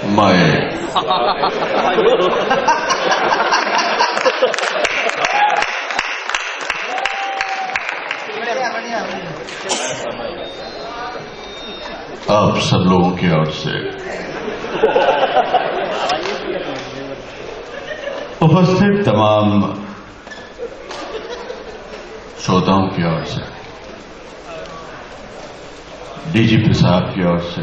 मैं आप सब लोगों की ओर से उपस्थित तमाम श्रोताओं की ओर से, डीजीपी साहब की ओर से,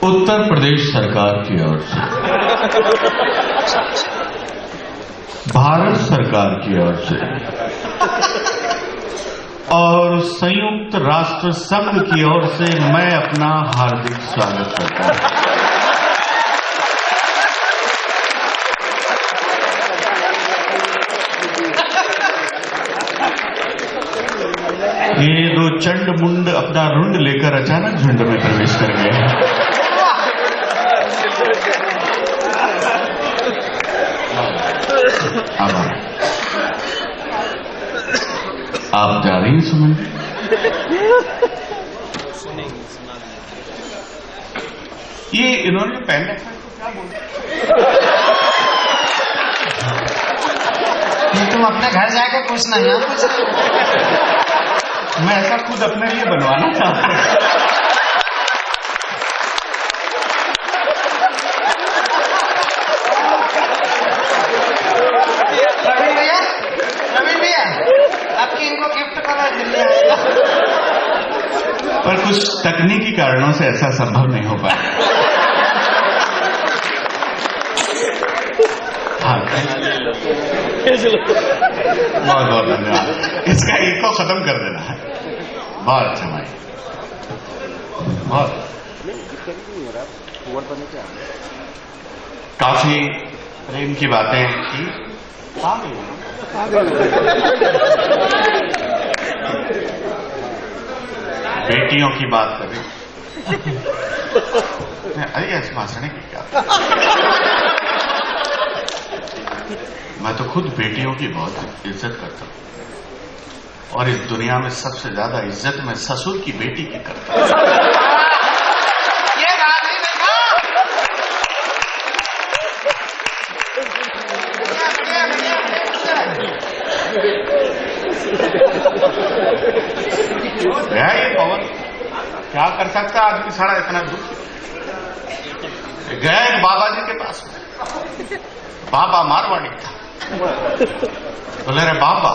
उत्तर प्रदेश सरकार की ओर से, भारत सरकार की ओर से और संयुक्त राष्ट्र संघ की ओर से मैं अपना हार्दिक स्वागत करता हूं। ये दो चंड मुंड अपना रुंड लेकर अचानक झुंड में प्रवेश कर गए। आप जा रही हैं सुमन? ये इन्होंने पहन रखा है तो क्या बोलते? तुम अपने घर जाके पूछना है। मैं ऐसा खुद अपने लिए बनवाना चाहता हूं। रवीन भैया आपकी इनको गिफ्ट करो, दिल्ली आएगा। पर कुछ तकनीकी कारणों से ऐसा संभव नहीं हो पाया। हाँ, बहुत बहुत धन्यवाद। इसका इको खत्म कर देना है। बहुत अच्छा भाई, बहुत काफी प्रेम की बातें की। बेटियों की बात करें, अरे ऐसे भाषण की क्या, मैं तो खुद बेटियों की बहुत इज्जत करता हूं और इस दुनिया में सबसे ज्यादा इज्जत मैं ससुर की बेटी की करता हूं। ये बात नहीं देखा। गया ये पवन, क्या कर सकता आदमी सारा इतना दूर। गया एक बाबा जी के पास में, बाबा मारवाड़ी था। बोले रे बाबा,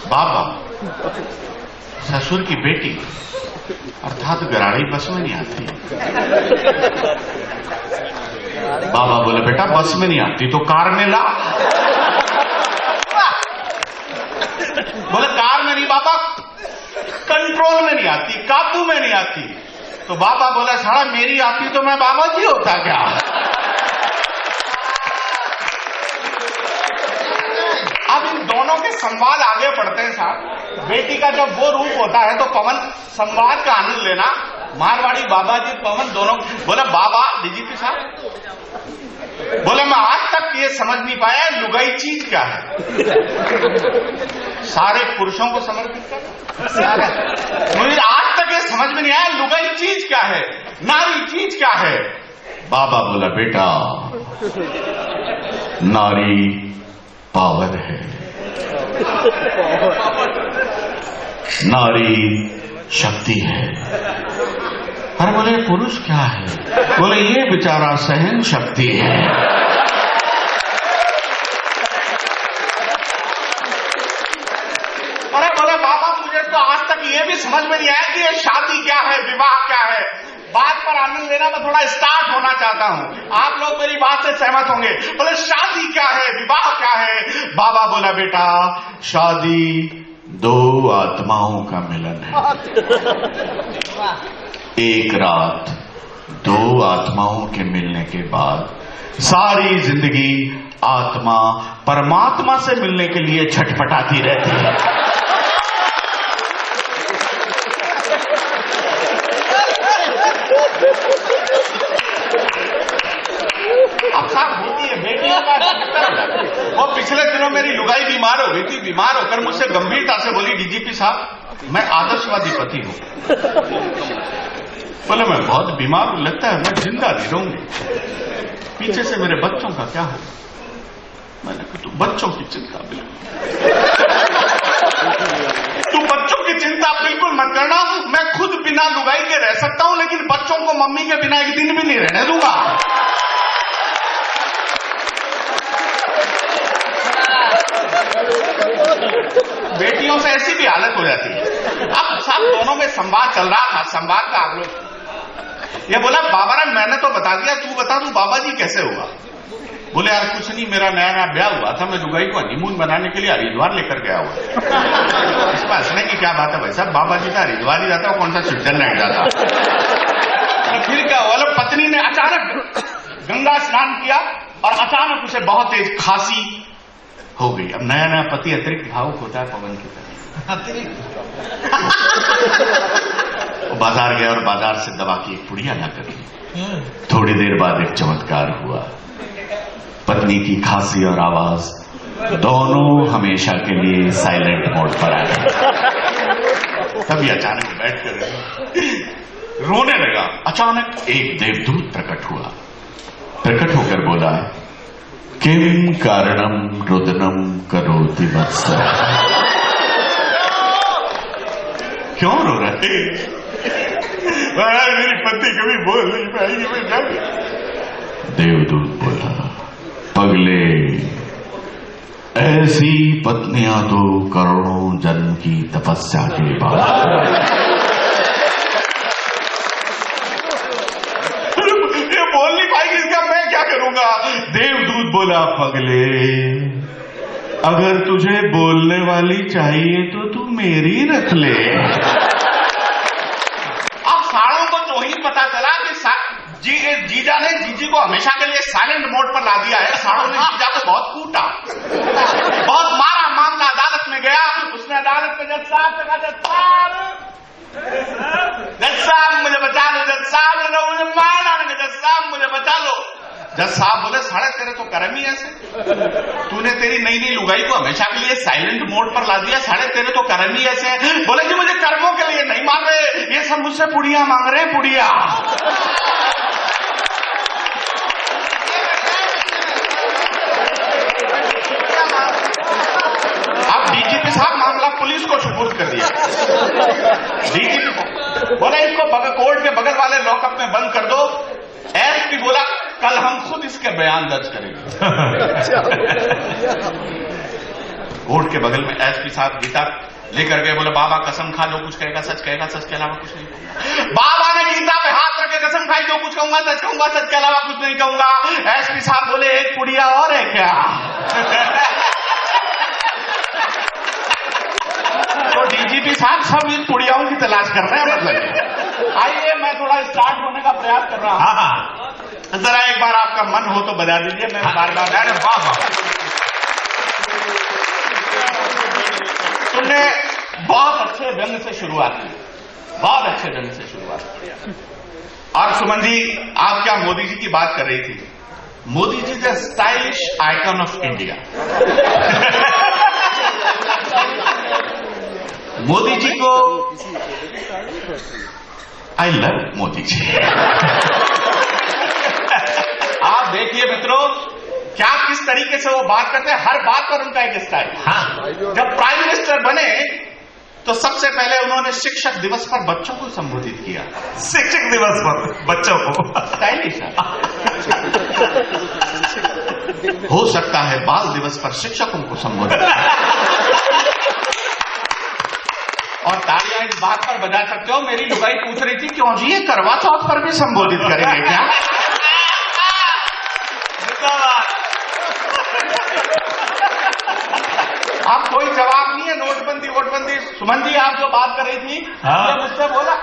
बाबा ससुर की बेटी अर्थात गराड़ी बस में नहीं आती। बाबा बोले बेटा बस में नहीं आती तो कार में ला। बोले कार में नहीं बाबा, कंट्रोल में नहीं आती, काबू में नहीं आती। तो बाबा बोला साला मेरी आती तो मैं बाबा जी होता क्या। अब इन दोनों के संवाद आगे बढ़ते हैं साहब। बेटी का जब वो रूप होता है तो पवन संवाद का आनंद लेना। मारवाड़ी बाबा जी पवन दोनों बोले बाबा डीजीपी साहब, बोले मैं आज तक ये समझ नहीं पाया लुगाई चीज क्या है। सारे पुरुषों को समर्पित कर, मुझे आज तक ये समझ में नहीं आया लुगाई चीज क्या है, नारी चीज क्या है। बाबा बोला बेटा नारी पावर है, नारी शक्ति है। अरे बोले पुरुष क्या है? बोले ये बेचारा सहन शक्ति है। अरे बोले बाबा मुझे तो आज तक ये भी समझ में नहीं आया कि ये शादी क्या है, विवाह क्या है। बात पर आनंद लेना मैं थोड़ा स्टार्ट होना चाहता हूं, आप लोग मेरी बात से सहमत होंगे। बोले शादी क्या है, विवाह क्या है। बाबा बोला बेटा शादी दो आत्माओं का मिलन है। एक रात दो आत्माओं के मिलने के बाद सारी जिंदगी आत्मा परमात्मा से मिलने के लिए छटपटाती रहती है। अब साहब होती है बेटियों का वो पिछले दिनों मेरी लुगाई बीमार हो गई थी। बीमार होकर मुझसे गंभीरता से बोली डीजीपी साहब मैं आदर्शवादी पति हूं। बोले मैं बहुत बीमार हूं, लगता है मैं जिंदा नहीं रहूंगी, पीछे से मेरे बच्चों का क्या होगा? मैंने कहा तू बच्चों की चिंता बिल्कुल मत करना, मैं खुद बिना लुगाई के रह सकता हूं, लेकिन बच्चों को मम्मी के बिना एक दिन भी नहीं रहने दूंगा। बेटियों से ऐसी भी हालत हो जाती है। अब सब दोनों में संवाद चल रहा था, संवाद का आप लोग ये बोला बाबा मैंने तो बता दिया, तू बता तू बाबा जी कैसे हुआ? बोले यार कुछ नहीं, मेरा नया नया ब्याह हुआ था, मैं लुगाई को हनीमून बनाने के लिए हरिद्वार लेकर गया हुआ। इसमें हंसने की क्या बात है भाई साहब, बाबा जी का हरिद्वार ही जाता है, कौन सा स्विट्जरलैंड जाता? तो फिर क्या हुआ, पत्नी ने अचानक गंगा स्नान किया और अचानक उसे बहुत तेज खांसी हो गई। अब नया नया पति अतिरिक्त भावुक होता है पवन की तरह। बाजार गया और बाजार से दवा की एक पुड़िया लाकर ली। थोड़ी देर बाद एक चमत्कार हुआ, पत्नी की खांसी और आवाज दोनों हमेशा के लिए साइलेंट मोड पर आ गए। तभी अचानक बैठकर रोने लगा। अचानक एक देवदूत प्रकट हुआ, प्रकट होकर बोला किम कारणम रुदनम करोति वत्स। क्यों रो रहे? मेरी पत्नी कभी बोल नहीं पाएगी, मैं क्या करूं? देवदूत बोला पगले, ऐसी पत्नियां तो करोड़ों जन्म की तपस्या के बाद। ये बोल नहीं पाएगी, इसका मैं क्या करूंगा? देवदूत बोला पगले, अगर तुझे बोलने वाली चाहिए तो तू मेरी रख ले। अब साड़ों को जो ही पता चला कि जीजा ने जीजी को हमेशा के लिए साइलेंट मोड पर ला दिया है। साड़ों ने जीजा को बहुत कूटा, बहुत मारा। मामला अदालत में गया, उसने अदालत में जज साहब से कहा, जज साहब मुझे बचा लो, जज साहब ने मुझे मारा, जज साहब मुझे बचा लो। जज साहब बोले साढ़े तेरे तो कर्म ही ऐसे, तूने तेरी नई नई लुगाई को हमेशा के लिए साइलेंट मोड पर ला दिया, साढ़े तेरे तो कर्म ही ऐसे। बोले जी मुझे कर्मों के लिए नहीं मांग रहे, ये सब मुझसे पुड़िया मांग रहे हैं, पुड़िया। अब डीजीपी साहब मामला पुलिस को सुपुर्द कर दिया। डीजीपी बोला इसको कोर्ट के बगल वाले लॉकअप में बंद कर दो। एसपी बोला कल हम खुद इसके बयान दर्ज करेंगे। कोर्ट के बगल में एसपी साहब गीता लेकर गए, बोले बाबा कसम खा, जो कुछ कहेगा सच कहेगा, सच के अलावा कुछ नहीं कहूंगा। बाबा ने गीता पे हाथ रखे कसम खाई, जो कुछ कहूंगा, सच के अलावा कुछ नहीं कहूंगा। एसपी साहब बोले एक पुड़िया और है क्या? तो डीजीपी साहब सब इन पुड़ियाओं की तलाश कर रहे हैं। मतलब आइए मैं थोड़ा स्टार्ट होने का प्रयास कर रहा हूं। हाँ, जरा एक बार आपका मन हो तो बजा दीजिए, मैं बार बार। तुमने बहुत अच्छे ढंग से शुरुआत की, बहुत अच्छे ढंग से शुरुआत की। और सुमन जी आप क्या मोदी जी की बात कर रही थी? Modi ji the stylish icon of India. Modi ji को आई लव मोदी जी। आप देखिए मित्रों क्या किस तरीके से वो बात करते हैं, हर बात पर उनका एक स्टाइल। हाँ, जब प्राइम मिनिस्टर बने तो सबसे पहले उन्होंने शिक्षक दिवस पर बच्चों को संबोधित किया। शिक्षक दिवस पर बच्चों को स्टाइलिश है। हो सकता है बाल दिवस पर शिक्षकों को संबोधित। और तालियां इस बात पर बजा सकते हो, मेरी लुगाई पूछ रही थी क्यों जी ये करवा चौथ पर भी संबोधित करेंगे क्या? अब कोई जवाब नहीं है। नोटबंदी वोटबंदी, सुमन जी आप जो बात कर रही थी, हाँ। ये मुझसे बोला,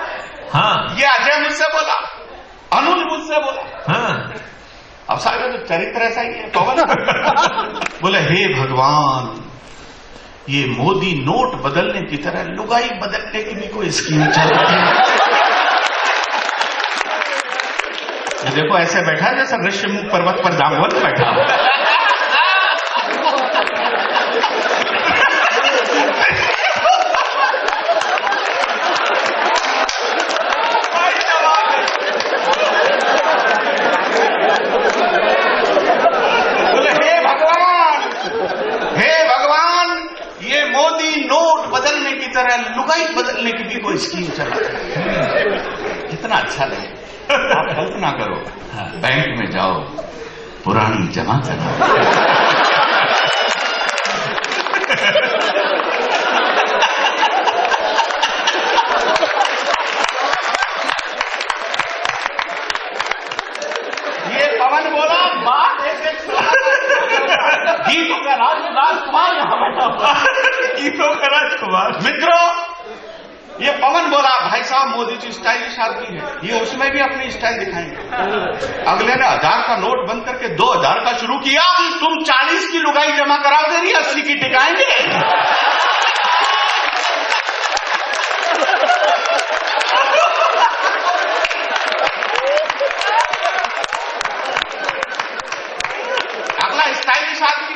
हाँ। ये अजय मुझसे बोला, अनुज मुझसे बोला, हाँ। अब सारे तो चरित्र ऐसा ही है। पवन बोले हे भगवान, ये मोदी नोट बदलने की तरह लुगाई बदलने की भी कोई स्कीम चल रही है। देखो ऐसे बैठा है जैसा ऋषिमुख पर्वत पर जामवंत बैठा हो। वो स्कीम चला, कितना अच्छा लगे। आप कल्पना करो, बैंक में जाओ, पुरानी जमा करो, ये पवन बोला बात एक गीतों का राजकुमार यहाँ बैठा हुआ, गीतों का राजकुमार। मित्रों, ये पवन बोला भाई साहब मोदी जी स्टाइलिश आदमी है, ये उसमें भी अपनी स्टाइल दिखाएंगे। अगले ने 1000 का नोट बंद करके 2000 का शुरू किया। तुम 40 की लुगाई जमा कराओ दे रही, 80 की टिकाएंगे। अगला स्टाइलिश आदमी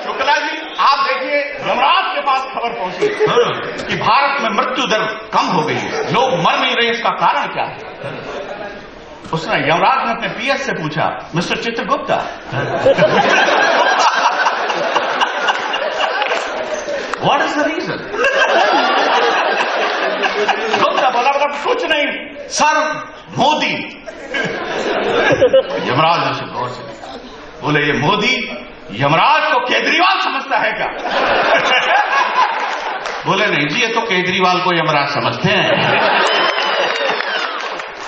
शुक्ला जी, आप देखिए यमराज के पास खबर पहुंची कि भारत में मृत्यु दर कम हो गई है, लोग मर नहीं रहे, इसका कारण क्या है? उसने यमराज ने अपने पीएस से पूछा, mister Chitragupta, what is the reason? Gupta बोला कुछ नहीं सर, मोदी। यमराज ने उसे गौर से बोले, ये मोदी यमराज को केजरीवाल समझता है क्या? बोले नहीं जी, ये तो केजरीवाल को यमराज समझते हैं।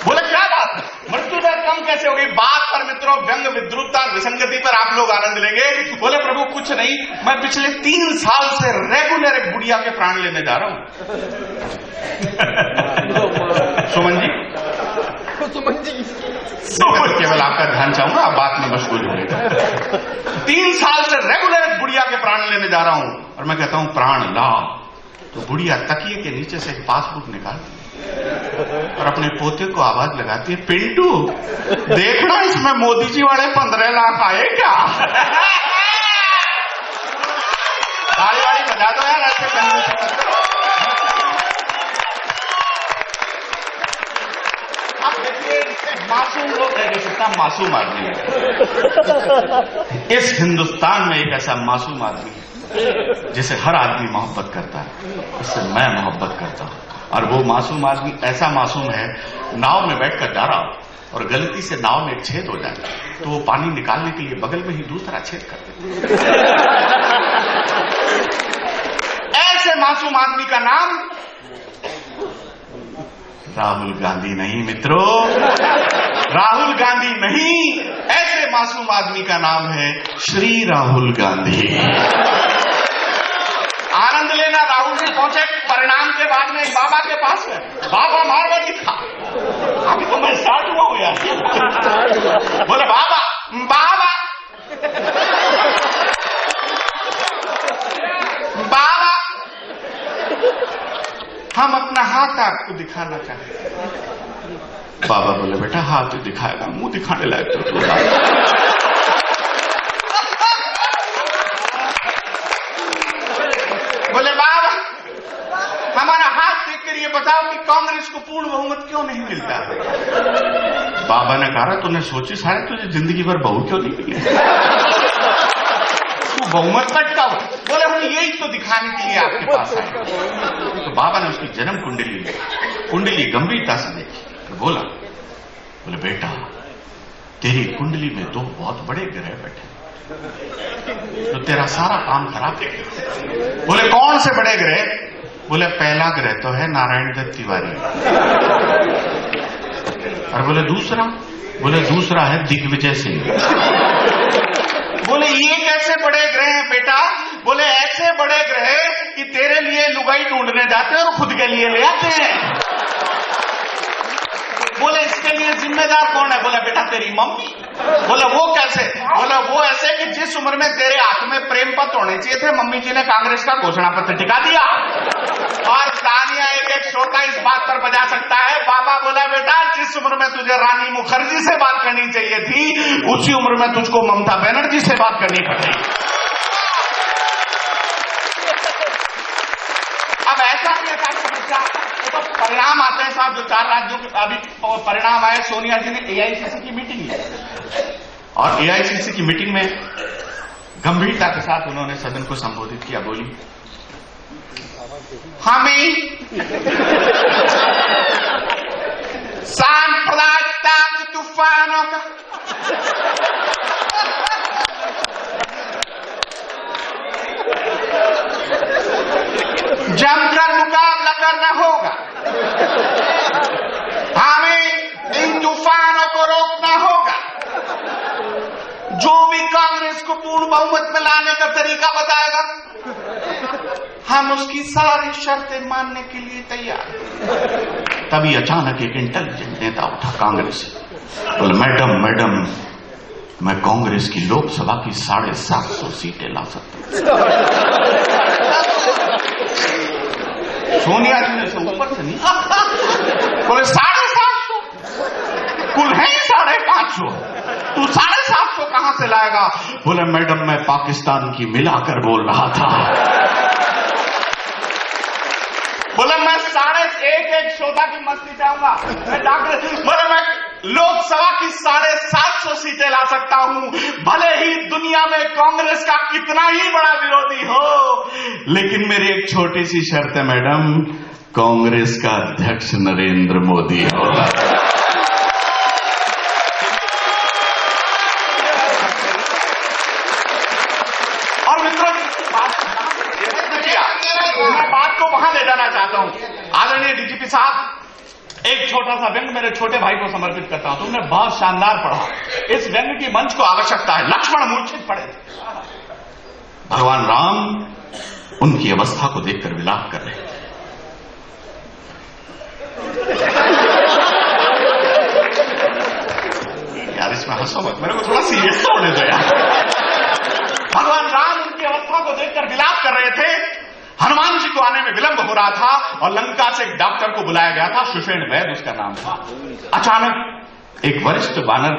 बोले क्या बात, मृत्यु दर कम कैसे हो गई? बात पर मित्रों व्यंग, विद्रुपता, विसंगति पर आप लोग आनंद लेंगे। बोले प्रभु कुछ नहीं, मैं पिछले 3 साल से रेगुलर एक गुड़िया के प्राण लेने जा रहा हूं। सुमन जी, मैं तो केवल आपका ध्यान चाहूंगा, आप बात में मशगूल होंगे। 3 साल से रेगुलर एक गुड़िया के प्राण लेने जा रहा हूं, और मैं कहता हूं प्राण ला, तो गुड़िया तकिए के नीचे से एक पासबुक निकालती और अपने पोते को आवाज लगाती है, पिंटू देखना इसमें मोदी जी वाले 15 लाख आए क्या? ताली वाली बजा दो यार, ऐसे करने से। आप देखिए मासूम लोग है, कितना मासूम आदमी है। इस हिंदुस्तान में एक ऐसा मासूम आदमी है जिसे हर आदमी मोहब्बत करता है, उससे मैं मोहब्बत करता हूं। और वो मासूम आदमी ऐसा मासूम है, नाव में बैठकर जा रहा हो और गलती से नाव में एक छेद हो जाए तो वो पानी निकालने के लिए बगल में ही दूसरा छेद कर देता। ऐसे मासूम आदमी का नाम राहुल गांधी नहीं मित्रों, राहुल गांधी नहीं, ऐसे मासूम आदमी का नाम है श्री राहुल गांधी। आनंद लेना, राहुल जी पहुंचे परिणाम के बाद में बाबा के पास है, बाबा मारवाड़ी था, अभी तो मैं स्टार्ट हुआ हूं यार। बोले बाबा बाबा बाबा, हम अपना हाथ आपको दिखाना चाहते हैं। बाबा बोले बेटा हाथ दिखाएगा, मुंह दिखाने लायक तो तू। बोले बाबा हमारा हाथ देख कर ये बताओ कि कांग्रेस को पूर्ण बहुमत क्यों नहीं मिलता? बाबा ने कहा तूने सोची सारे, तुझे जिंदगी भर बहू क्यों नहीं मिली? तू बहुमत कटता हुआ। बोले हम यही तो दिखाने के लिए आपके पास आए। तो बाबा ने उसकी जन्म कुंडली गंभीरता से देखी, तो बोले बेटा तेरी कुंडली में 2 बहुत बड़े ग्रह बैठे, तो तेरा सारा काम खराब है। बोले कौन से बड़े ग्रह? बोले पहला ग्रह तो है नारायण दत्त तिवारी, और बोले दूसरा? बोले दूसरा है दिग्विजय सिंह। बोले ये कैसे बड़े ग्रह हैं बेटा? बोले ऐसे बड़े ग्रह कि तेरे लिए लुगाई ढूंढने जाते हैं और खुद के लिए ले आते हैं। बोले इसके लिए जिम्मेदार कौन है? बोले बेटा तेरी मम्मी। बोले वो कैसे? बोले वो ऐसे कि जिस उम्र में तेरे हाथ में प्रेम पत्र होने चाहिए थे, मम्मी जी ने कांग्रेस का घोषणा पत्र टिका दिया। और तानिया एक श्रोता इस बात पर बजा सकता है। बाबा बोला बेटा जिस उम्र में तुझे रानी मुखर्जी से बात करनी चाहिए थी, उसी उम्र में तुझको ममता बनर्जी से बात करनी पड़ रही। अब ऐसा नहीं है तो परिणाम आते हैं साहब, जो 4 राज्यों के अभी परिणाम आए। सोनिया जी ने एआईसीसी की मीटिंग ली, और एआईसीसी की मीटिंग में गंभीरता के साथ उन्होंने सदन को संबोधित किया। बोली हमें सांप्रदायिकता के तूफानों का जमकर मुकाबला करना होगा। हमें इन तूफानों को रोकना होगा। जो भी कांग्रेस को पूर्ण बहुमत में लाने का तरीका बताएगा, हम उसकी सारी शर्तें मानने के लिए तैयार हैं। तभी अचानक एक इंटेलिजेंट नेता उठा कांग्रेस से, बोले मैडम मैं कांग्रेस की लोकसभा की 750 सीटें ला सकता हूं। सोनिया जी ने से ऊपर से नहीं बोले 750 कुल है 550, तू 750 कहां से लाएगा? बोले मैडम मैं पाकिस्तान की मिलाकर बोल रहा था। बोले मैं 1.5 श्रोता की मस्ती चाहूंगा, मैं डॉक्टर बोले मैं लोकसभा की 750 सीटें ला सकता हूं, भले ही दुनिया में कांग्रेस का कितना ही बड़ा विरोधी हो, लेकिन मेरी एक छोटी सी शर्त है मैडम, कांग्रेस का अध्यक्ष नरेंद्र मोदी होगा। और मित्रों मैं बात को वहां ले जाना चाहता हूं। आदरणीय डीजीपी साहब, एक छोटा सा व्यंग मेरे छोटे भाई को समर्पित करता हूं। तुमने बहुत शानदार पढ़ा, इस व्यंग की मंच को आवश्यकता है। लक्ष्मण मूर्छित पड़े थे, भगवान राम उनकी अवस्था को देखकर विलाप कर रहे थे। यार इसमें हंसो मत, मेरे को थोड़ा सीरियस होने दो यार। भगवान राम उनकी अवस्था को देखकर विलाप कर रहे थे। हनुमान जी को आने में विलंब हो रहा था और लंका से एक डॉक्टर को बुलाया गया था, सुषेण वैद्य उसका नाम था। अचानक एक वरिष्ठ वानर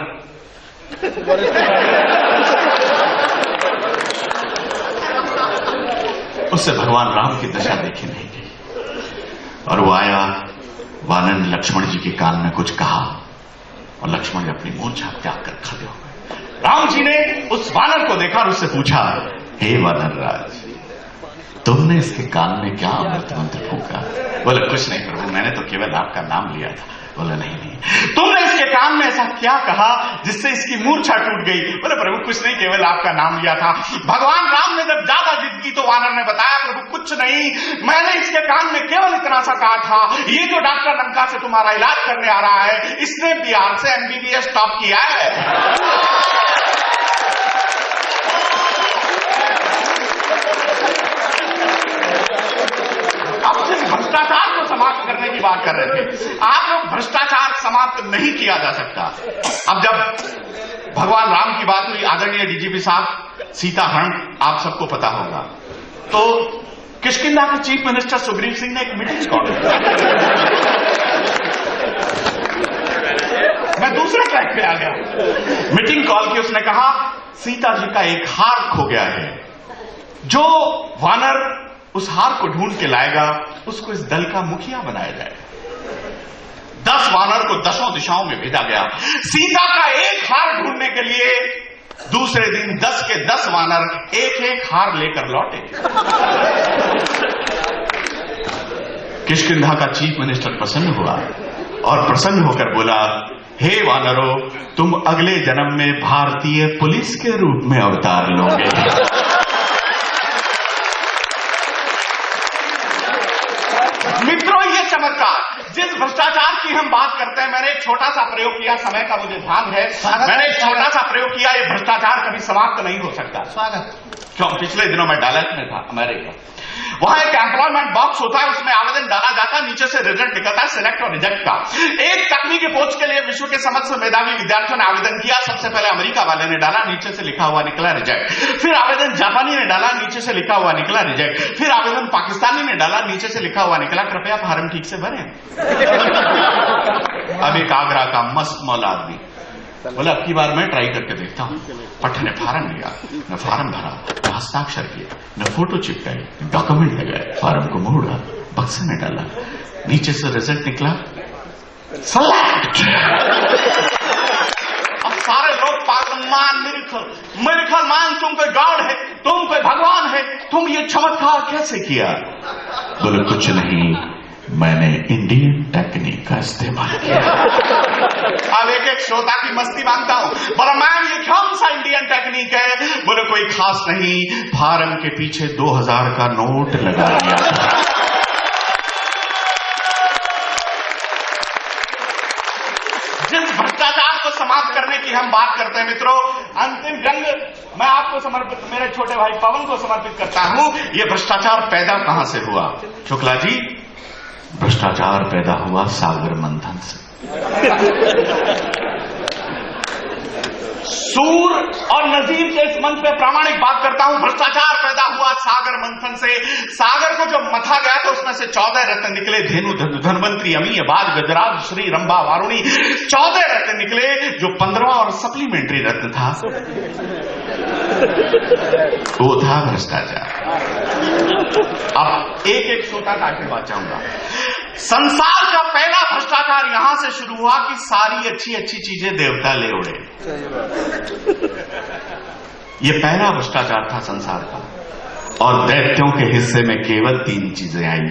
उससे भगवान राम की दशा देखी नहीं गई और वो आया, वानर ने लक्ष्मण जी के कान में कुछ कहा और लक्ष्मण ने अपनी मूर्छा त्याग कर खड़े हो गए। राम जी ने उस वानर को देखा और उससे पूछा, हे वानर राज, तुमने इसके कान में क्या अमृत मंत्र फूंका? बोले कुछ नहीं प्रभु, मैंने तो केवल आपका नाम लिया था। बोले नहीं, तुमने इसके कान में ऐसा क्या कहा जिससे इसकी मूर्छा टूट गई? बोले प्रभु कुछ नहीं, केवल आपका नाम लिया था। भगवान राम ने जब ज्यादा जिद की तो वानर ने बताया, प्रभु कुछ नहीं, मैंने इसके कान में केवल इतना सा कहा था, ये जो डॉक्टर लंका से तुम्हारा इलाज करने आ रहा है, इसने बिहार से MBBS टॉप किया है। भ्रष्टाचार को समाप्त करने की बात कर रहे थे आप लोग। भ्रष्टाचार समाप्त नहीं किया जा सकता। अब जब भगवान राम की बात हुई, आदरणीय डीजीपी साहब, सीता हरण आप सबको पता होगा, तो किष्किंधा के चीफ मिनिस्टर सुग्रीव सिंह ने एक मीटिंग कॉल की। मैं दूसरे ट्रैक पे आ गया। मीटिंग कॉल की, उसने कहा सीता जी का एक हार खो गया है, जो वानर उस हार को ढूंढ के लाएगा उसको इस दल का मुखिया बनाया जाएगा। 10 वानर को 10 दिशाओं में भेजा गया। सीता का एक हार ढूंढने के लिए दूसरे दिन 10 के 10 वानर एक हार लेकर लौटे। किष्किंधा का चीफ मिनिस्टर प्रसन्न हुआ और प्रसन्न होकर बोला, हे वानरों, तुम अगले जन्म में भारतीय पुलिस के रूप में अवतार लोगे। मित्रों, ये चमत्कार, जिस भ्रष्टाचार की हम बात करते हैं, मैंने एक छोटा सा प्रयोग किया, समय का मुझे ध्यान है, मैंने एक छोटा सा प्रयोग किया। ये भ्रष्टाचार कभी समाप्त नहीं हो सकता। स्वागत। क्यों? पिछले दिनों मैं डालस में था, अमेरिका। वहां एक एम्प्लॉयमेंट बॉक्स होता है, उसमें आवेदन डाला जाता है, नीचे से रिजल्ट निकलता है, सिलेक्ट और रिजेक्ट का। एक तकनीकी पोस्ट के लिए विश्व के समस्त मेधावी विद्यार्थियों ने आवेदन किया। सबसे पहले अमेरिका वाले ने डाला, नीचे से लिखा हुआ निकला रिजेक्ट। फिर आवेदन जापानी ने डाला, नीचे से लिखा हुआ निकला रिजेक्ट। फिर आवेदन पाकिस्तानी ने डाला, नीचे से लिखा हुआ निकला, कृपया फार्म ठीक से भरें। अब एक आगरा का मस्त मौला आदमी बोला, अब की बार मैं ट्राई करके देखता हूं। पट्टे ने फार्म लिया, न फार्म भरा, न हस्ताक्षर किया, न फोटो चिपकाई, डॉक्यूमेंट लगाए, फार्म को मोड़ा, बक्से में डाला, नीचे से रिजल्ट निकला सेलेक्ट। अब सारे लोग पागल, माय मिरेकल मैन, तुम कोई गॉड है, तुम कोई भगवान है, तुम ये चमत्कार कैसे किया? बोले कुछ नहीं, मैंने इंडियन टेक्निक का इस्तेमाल किया। अब एक एक श्रोता की मस्ती मांगता हूं, बोला मैम ये कौन सा इंडियन टेक्निक है? बोले कोई खास नहीं, फार्म के पीछे 2000 का नोट लगा दिया। जिस भ्रष्टाचार को समाप्त करने की हम बात करते हैं मित्रों, अंतिम जंग मैं आपको समर्पित, मेरे छोटे भाई पवन को समर्पित करता हूं। ये भ्रष्टाचार पैदा कहां से हुआ? शुक्ला जी, भ्रष्टाचार पैदा हुआ सागर मंथन से। सूर और नजीर के इस मंच पे प्रामाणिक बात करता हूं, भ्रष्टाचार पैदा हुआ सागर मंथन से। सागर को जब मथा गया तो उसमें से 14 रत्न निकले, धेनु, धनवंतरी, अमीय, बाज, गजराज, श्री, रंभा, वारुणी, 14 रत्न निकले। जो 15वां और सप्लीमेंट्री रत्न था वो था भ्रष्टाचार। अब एक एक श्रोता का आशीर्वाद चाहूंगा। संसार का पहला भ्रष्टाचार यहां से शुरू हुआ कि सारी अच्छी अच्छी चीजें देवता ले उड़े। ये पहला भ्रष्टाचार था संसार का, और दैत्यों के हिस्से में केवल 3 चीजें आई,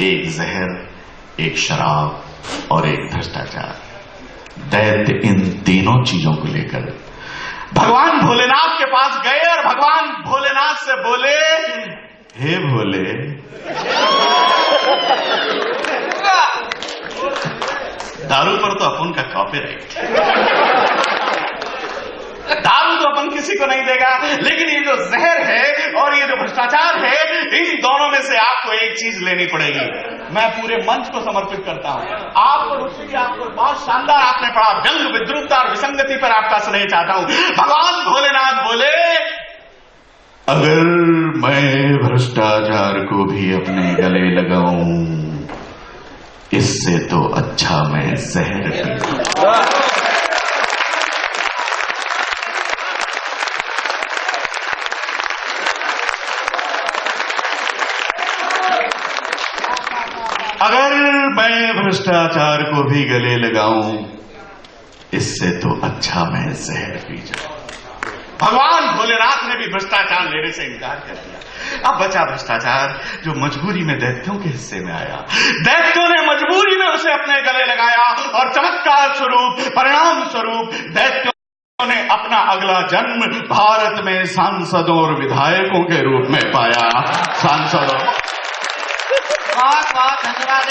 एक जहर, एक शराब और एक भ्रष्टाचार। दैत्य इन तीनों चीजों को लेकर भगवान भोलेनाथ के पास गए और भगवान भोलेनाथ से बोले, हे भोले, दारू पर तो अपन का कॉपीराइट, दारू तो अपन किसी को नहीं देगा, लेकिन ये जो जहर है और ये जो भ्रष्टाचार है, इन दोनों में से आपको एक चीज लेनी पड़ेगी। मैं पूरे मंच को समर्पित करता हूं आपको, ऋषि, आपको बहुत शानदार आपने पढ़ा, व्यंग, विद्रुपता और विसंगति पर आपका स्नेह चाहता हूं। भगवान भोलेनाथ बोले, अगर मैं भ्रष्टाचार को भी अपने गले लगाऊं, इससे तो अच्छा मैं जहर पीऊं। अगर मैं भ्रष्टाचार को भी गले लगाऊं, इससे तो अच्छा मैं जहर पी जाऊं। भगवान भोलेनाथ ने भी भ्रष्टाचार लेने से इनकार कर दिया। अब बचा भ्रष्टाचार जो मजबूरी में दैत्यों के हिस्से में आया। दैत्यों ने मजबूरी में उसे अपने गले लगाया और चमत्कार स्वरूप, परिणाम स्वरूप दैत्यों ने अपना अगला जन्म भारत में सांसदों और विधायकों के रूप में पाया। सांसदों, बहुत बहुत धन्यवाद।